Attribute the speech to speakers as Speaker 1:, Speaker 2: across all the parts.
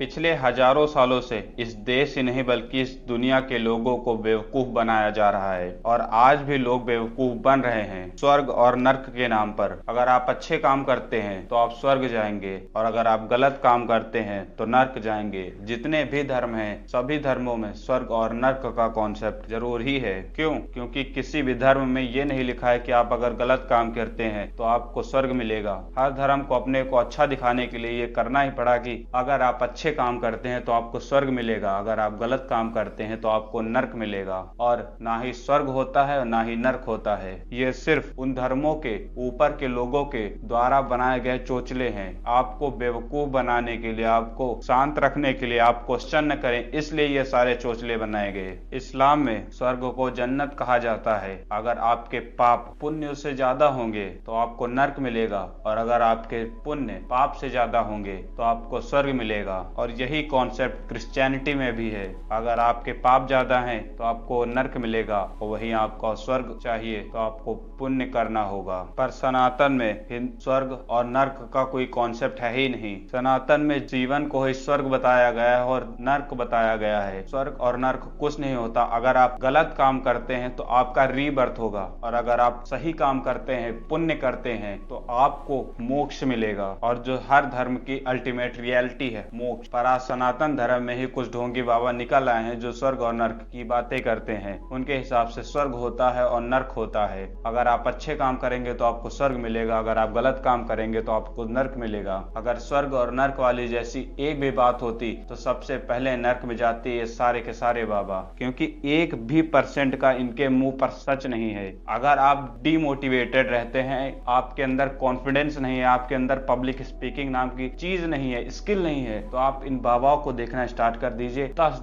Speaker 1: पिछले हजारों सालों से इस देश ही नहीं बल्कि इस दुनिया के लोगों को बेवकूफ बनाया जा रहा है और आज भी लोग बेवकूफ बन रहे हैं स्वर्ग और नर्क के नाम पर। अगर आप अच्छे काम करते हैं तो आप स्वर्ग जाएंगे और अगर आप गलत काम करते हैं तो नर्क जाएंगे। जितने भी धर्म हैं सभी धर्मों में स्वर्ग और नर्क का कॉन्सेप्ट जरूर ही है। क्यों? क्योंकि किसी भी धर्म में ये नहीं लिखा है कि आप अगर गलत काम करते हैं तो आपको स्वर्ग मिलेगा। हर धर्म को अपने को अच्छा दिखाने के लिए ये करना ही पड़ा कि अगर आप अच्छे काम करते हैं तो आपको स्वर्ग मिलेगा, अगर आप गलत काम करते हैं तो आपको नर्क मिलेगा। और ना ही स्वर्ग होता है और ना ही नर्क होता है। ये सिर्फ उन धर्मों के ऊपर के लोगों के द्वारा बनाए गए चोचले हैं। आपको बेवकूफ बनाने के लिए, आपको शांत रखने के लिए, आप क्वेश्चन न करें इसलिए ये सारे चोचले बनाए गए। इस्लाम में स्वर्ग को जन्नत कहा जाता है। अगर आपके पाप पुण्य से ज्यादा होंगे तो आपको नर्क मिलेगा और अगर आपके पुण्य पाप से ज्यादा होंगे तो आपको स्वर्ग मिलेगा। और यही कॉन्सेप्ट क्रिश्चियनिटी में भी है। अगर आपके पाप ज्यादा हैं तो आपको नर्क मिलेगा और वहीं आपको स्वर्ग चाहिए तो आपको पुण्य करना होगा। पर सनातन में स्वर्ग और नर्क का कोई कॉन्सेप्ट है ही नहीं। सनातन में जीवन को ही स्वर्ग बताया गया है और नर्क बताया गया है। स्वर्ग और नर्क कुछ नहीं होता। अगर आप गलत काम करते हैं तो आपका रीबर्थ होगा और अगर आप सही काम करते हैं, पुण्य करते हैं तो आपको मोक्ष मिलेगा। और जो हर धर्म की अल्टीमेट रियलिटी है मोक्ष। पर आज सनातन धर्म में ही कुछ ढोंगी बाबा निकल आए हैं जो स्वर्ग और नर्क की बातें करते हैं। उनके हिसाब से स्वर्ग होता है और नर्क होता है। अगर आप अच्छे काम करेंगे तो आपको स्वर्ग मिलेगा, अगर आप गलत काम करेंगे तो आपको नर्क मिलेगा। अगर स्वर्ग और नर्क वाली जैसी एक भी बात होती तो सबसे पहले नर्क में जाते ये सारे के सारे बाबा, क्योंकि 1% का इनके मुंह पर सच नहीं है। अगर आप डिमोटिवेटेड रहते हैं, आपके अंदर कॉन्फिडेंस नहीं है, आपके अंदर पब्लिक स्पीकिंग नाम की चीज नहीं है, स्किल नहीं है, तो आप इन बाबाओं को देखना स्टार्ट कर दीजिए। 10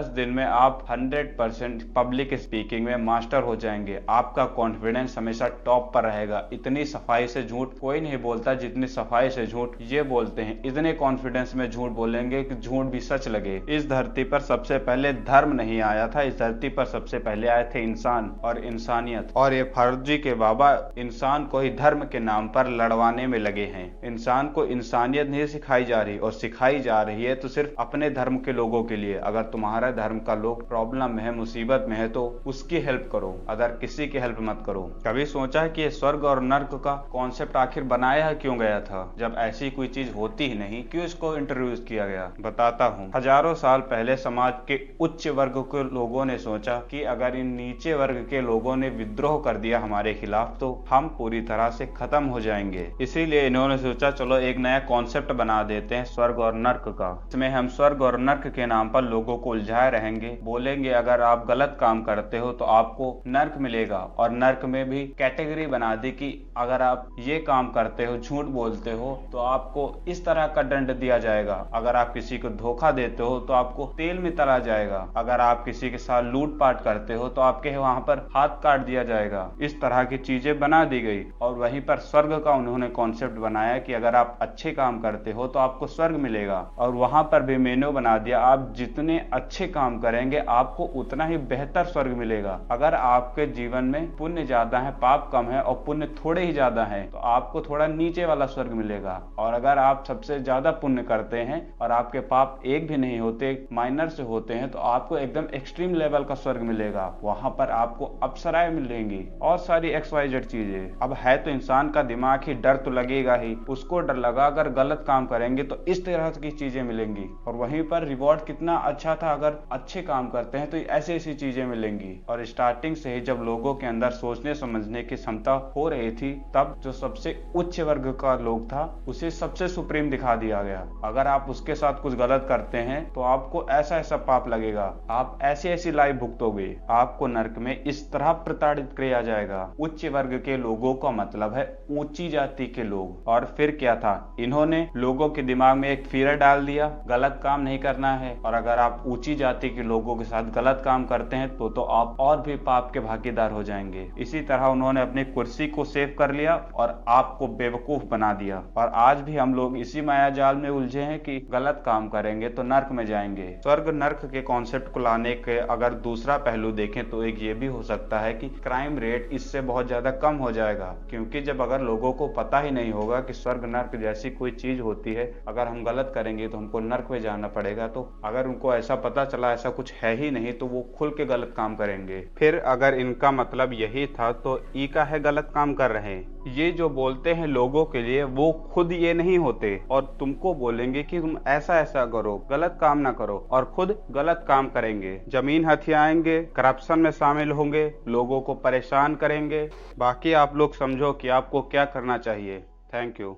Speaker 1: दिन में आप 100% पब्लिक स्पीकिंग में मास्टर हो जाएंगे। आपका कॉन्फिडेंस हमेशा टॉप पर रहेगा। इतनी सफाई से झूठ कोई नहीं बोलता जितनी सफाई से झूठ ये बोलते हैं। इतने कॉन्फिडेंस में झूठ बोलेंगे कि झूठ भी सच लगे। इस धरती पर सबसे पहले धर्म नहीं आया था, इस धरती पर सबसे पहले आए थे इंसान और इंसानियत। और ये फर्जी के बाबा इंसान को ही धर्म के नाम पर लड़वाने में लगे हैं। इंसान को इंसानियत नहीं सिखाई जा रही और सिखाई जा रही है तो सिर्फ अपने धर्म के लोगों के लिए। अगर तुम्हारा धर्म का लोग प्रॉब्लम में है, मुसीबत में है तो उसकी हेल्प करो, अगर किसी की हेल्प मत करो। कभी सोचा है कि ये स्वर्ग और नर्क का कॉन्सेप्ट आखिर बनाया क्यों गया था? जब ऐसी कोई चीज होती ही नहीं, क्यों इसको इंट्रोड्यूस किया गया? बताता हूँ। हजारों साल पहले समाज के उच्च वर्ग के लोगों ने सोचा कि अगर इन नीचे वर्ग के लोगों ने विद्रोह कर दिया हमारे खिलाफ तो हम पूरी तरह से खत्म हो जाएंगे। इसीलिए इन्होंने सोचा चलो एक नया कॉन्सेप्ट बना देते हैं स्वर्ग और नर्क का। इसमें हम स्वर्ग और नर्क के नाम पर लोगों को उलझाए रहेंगे। बोलेंगे अगर आप गलत काम करते हो तो आपको नर्क मिलेगा और नर्क में भी कैटेगरी बना दी कि अगर आप ये काम करते हो, झूठ बोलते हो तो आपको इस तरह का दंड दिया जाएगा। अगर आप किसी को धोखा देते हो तो आपको तेल में तला जाएगा। अगर आप किसी के साथ लूटपाट करते हो तो आपके वहां पर हाथ काट दिया जाएगा। इस तरह की चीजें बना दी गई और वहीं पर स्वर्ग का उन्होंने कॉन्सेप्ट बनाया कि अगर आप अच्छे काम करते हो तो आपको स्वर्ग मिलेगा। और वहां पर भी मेन्यू बना दिया, आप जितने अच्छे काम करेंगे आपको उतना ही बेहतर स्वर्ग मिलेगा। अगर आपके जीवन में पुण्य ज्यादा है, पाप कम है और पुण्य थोड़े ही ज्यादा है तो आपको थोड़ा नीचे वाला स्वर्ग मिलेगा। और अगर आप सबसे ज्यादा पुण्य करते हैं और आपके पाप एक भी नहीं होते, माइनर से होते हैं, तो आपको एकदम एक्सट्रीम लेवल का स्वर्ग मिलेगा। वहां पर आपको अप्सराएं मिलेंगी और सारी XYZ चीजें। अब है तो इंसान का दिमाग ही, डर तो लगेगा ही। उसको डर लगा अगर गलत काम करेंगे तो इस तरह की चीजें मिलेंगी। और वहीं पर रिवॉर्ड कितना अच्छा था, अगर अच्छे काम करते हैं तो ऐसी ऐसी चीजें मिलेंगी। और स्टार्टिंग से ही जब लोगों के अंदर सोचने समझने की क्षमता हो रही थी तब जो सबसे उच्च वर्ग का लोग था उसे सबसे सुप्रीम दिखा दिया गया। अगर आप उसके साथ कुछ गलत करते हैं तो आपको ऐसा ऐसा पाप लगेगा, आप ऐसी ऐसी लाइफ भुगतोगे, आपको नर्क में इस तरह प्रताड़ित किया जाएगा। उच्च वर्ग के लोगों का मतलब है ऊंची जाति के लोग। और फिर क्या था, इन्होंने लोगों के दिमाग में एक फियर डाल दिया, गलत काम नहीं करना है। और अगर आप ऊंची जाति के लोगों के साथ गलत काम करते हैं तो आप और भी पाप के भागीदार हो जाएंगे। इसी तरह उन्होंने अपनी कुर्सी को सेव कर लिया और आपको बेवकूफ बना दिया। और आज भी हम लोग इसी माया जाल में उलझे हैं कि गलत काम करेंगे तो नर्क में जाएंगे। स्वर्ग नर्क के कॉन्सेप्ट को लाने के अगर दूसरा पहलू देखें तो एक ये भी हो सकता है कि क्राइम रेट इससे बहुत ज्यादा कम हो जाएगा। क्योंकि जब अगर लोगों को पता ही नहीं होगा कि स्वर्ग नर्क जैसी कोई चीज होती है, अगर हम गलत करेंगे करेंगे तो हमको नर्क में जाना पड़ेगा। तो अगर उनको ऐसा पता चला ऐसा कुछ है ही नहीं तो वो खुल के गलत काम करेंगे। फिर अगर इनका मतलब यही था तो ई का है गलत काम कर रहे हैं। ये जो बोलते हैं लोगों के लिए वो खुद ये नहीं होते और तुमको बोलेंगे कि तुम ऐसा ऐसा करो, गलत काम ना करो, और खुद गलत काम करेंगे। जमीन हथियाएंगे, करप्शन में शामिल होंगे, लोगों को परेशान करेंगे। बाकी आप लोग समझो कि आपको क्या करना चाहिए। Thank you.